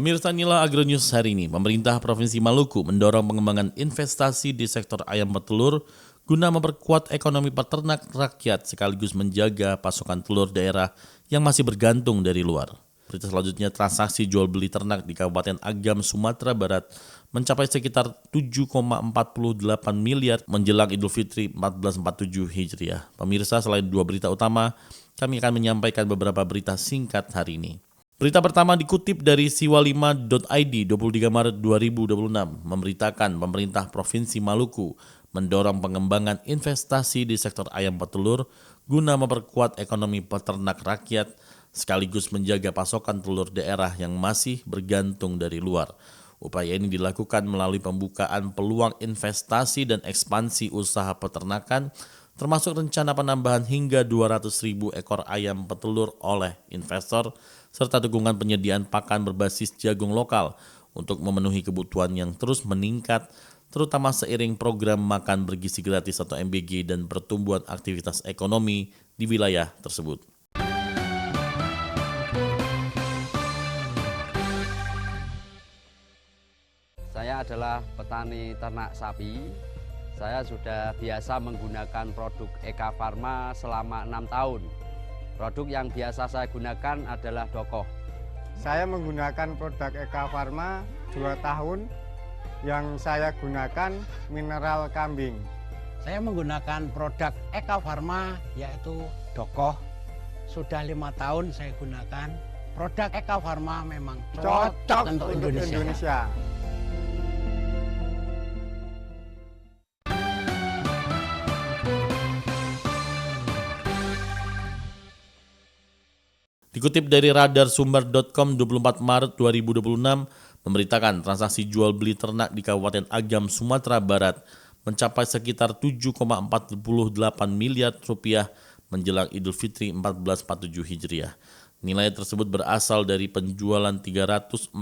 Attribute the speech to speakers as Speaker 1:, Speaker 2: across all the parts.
Speaker 1: Pemirsa, inilah Agronews hari ini. Pemerintah Provinsi Maluku mendorong pengembangan investasi di sektor ayam petelur guna memperkuat ekonomi peternak rakyat sekaligus menjaga pasokan telur daerah yang masih bergantung dari luar. Berita selanjutnya, transaksi jual beli ternak di Kabupaten Agam, Sumatera Barat mencapai sekitar 7,48 miliar menjelang Idul Fitri 1447 Hijriah. Pemirsa, selain dua berita utama, kami akan menyampaikan beberapa berita singkat hari ini. Berita pertama dikutip dari siwa5.id 23 Maret 2026 memberitakan pemerintah Provinsi Maluku mendorong pengembangan investasi di sektor ayam petelur guna memperkuat ekonomi peternak rakyat sekaligus menjaga pasokan telur daerah yang masih bergantung dari luar. Upaya ini dilakukan melalui pembukaan peluang investasi dan ekspansi usaha peternakan, termasuk rencana penambahan hingga 200.000 ekor ayam petelur oleh investor, serta dukungan penyediaan pakan berbasis jagung lokal untuk memenuhi kebutuhan yang terus meningkat, terutama seiring program makan bergizi gratis atau MBG dan pertumbuhan aktivitas ekonomi di wilayah tersebut.
Speaker 2: Saya adalah petani ternak sapi. Saya sudah biasa menggunakan produk Eka Farma selama 6 tahun. Produk yang biasa saya gunakan adalah Dokoh.
Speaker 3: Saya menggunakan produk Eka Farma 2 tahun. Yang saya gunakan mineral kambing.
Speaker 4: Saya menggunakan produk Eka Farma yaitu Dokoh. Sudah 5 tahun saya gunakan. Produk Eka Farma memang cocok untuk Indonesia.
Speaker 1: Dikutip dari radarsumber.com 24 Maret 2026, memberitakan transaksi jual beli ternak di Kabupaten Agam, Sumatera Barat mencapai sekitar 7,48 miliar rupiah menjelang Idul Fitri 1447 Hijriah. Nilai tersebut berasal dari penjualan 346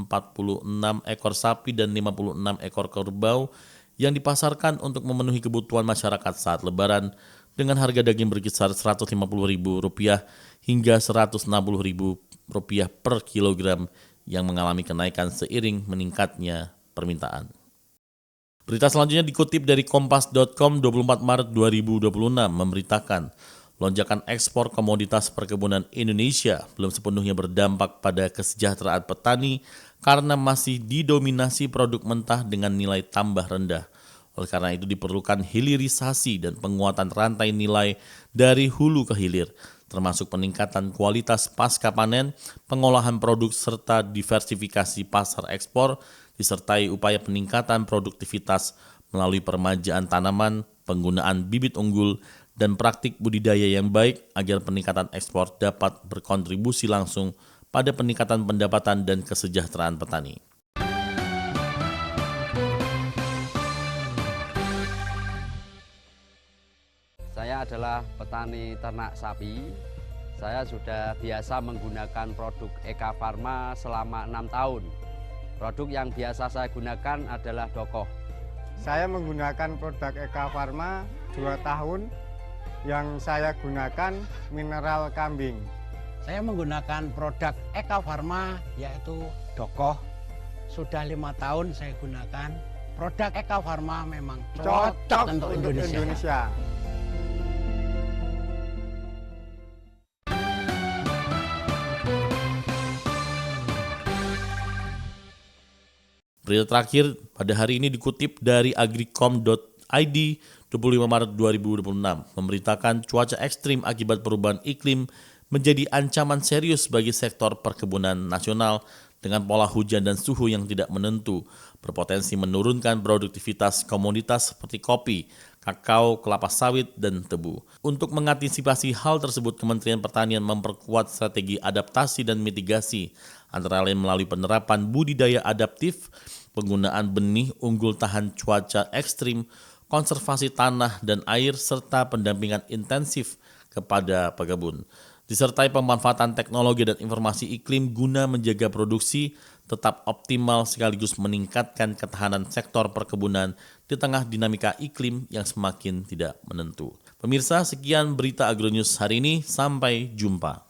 Speaker 1: ekor sapi dan 56 ekor kerbau yang dipasarkan untuk memenuhi kebutuhan masyarakat saat Lebaran dengan harga daging berkisar Rp150.000 hingga Rp160.000 per kilogram yang mengalami kenaikan seiring meningkatnya permintaan. Berita selanjutnya dikutip dari kompas.com 24 Maret 2026 memberitakan lonjakan ekspor komoditas perkebunan Indonesia belum sepenuhnya berdampak pada kesejahteraan petani karena masih didominasi produk mentah dengan nilai tambah rendah. Oleh karena itu diperlukan hilirisasi dan penguatan rantai nilai dari hulu ke hilir, termasuk peningkatan kualitas pasca panen, pengolahan produk serta diversifikasi pasar ekspor, disertai upaya peningkatan produktivitas melalui permajaan tanaman, penggunaan bibit unggul, dan praktik budidaya yang baik agar peningkatan ekspor dapat berkontribusi langsung pada peningkatan pendapatan dan kesejahteraan petani.
Speaker 2: Saya adalah petani ternak sapi. Saya sudah biasa menggunakan produk Eka Farma selama 6 tahun. Produk yang biasa saya gunakan adalah Dokoh.
Speaker 3: Saya menggunakan produk Eka Farma 2 tahun. Yang saya gunakan mineral kambing.
Speaker 4: Saya menggunakan produk Eka Farma yaitu Dokoh. Sudah 5 tahun saya gunakan. Produk Eka Farma memang cocok untuk Indonesia.
Speaker 1: Berita terakhir pada hari ini dikutip dari agricom.id 25 Maret 2026 memberitakan cuaca ekstrim akibat perubahan iklim menjadi ancaman serius bagi sektor perkebunan nasional dengan pola hujan dan suhu yang tidak menentu, berpotensi menurunkan produktivitas komoditas seperti kopi, kakao, kelapa sawit, dan tebu. Untuk mengantisipasi hal tersebut, Kementerian Pertanian memperkuat strategi adaptasi dan mitigasi, antara lain melalui penerapan budidaya adaptif, penggunaan benih unggul tahan cuaca ekstrim, konservasi tanah dan air, serta pendampingan intensif kepada pekebun. Disertai pemanfaatan teknologi dan informasi iklim guna menjaga produksi tetap optimal sekaligus meningkatkan ketahanan sektor perkebunan di tengah dinamika iklim yang semakin tidak menentu. Pemirsa, sekian berita Agronews hari ini. Sampai jumpa.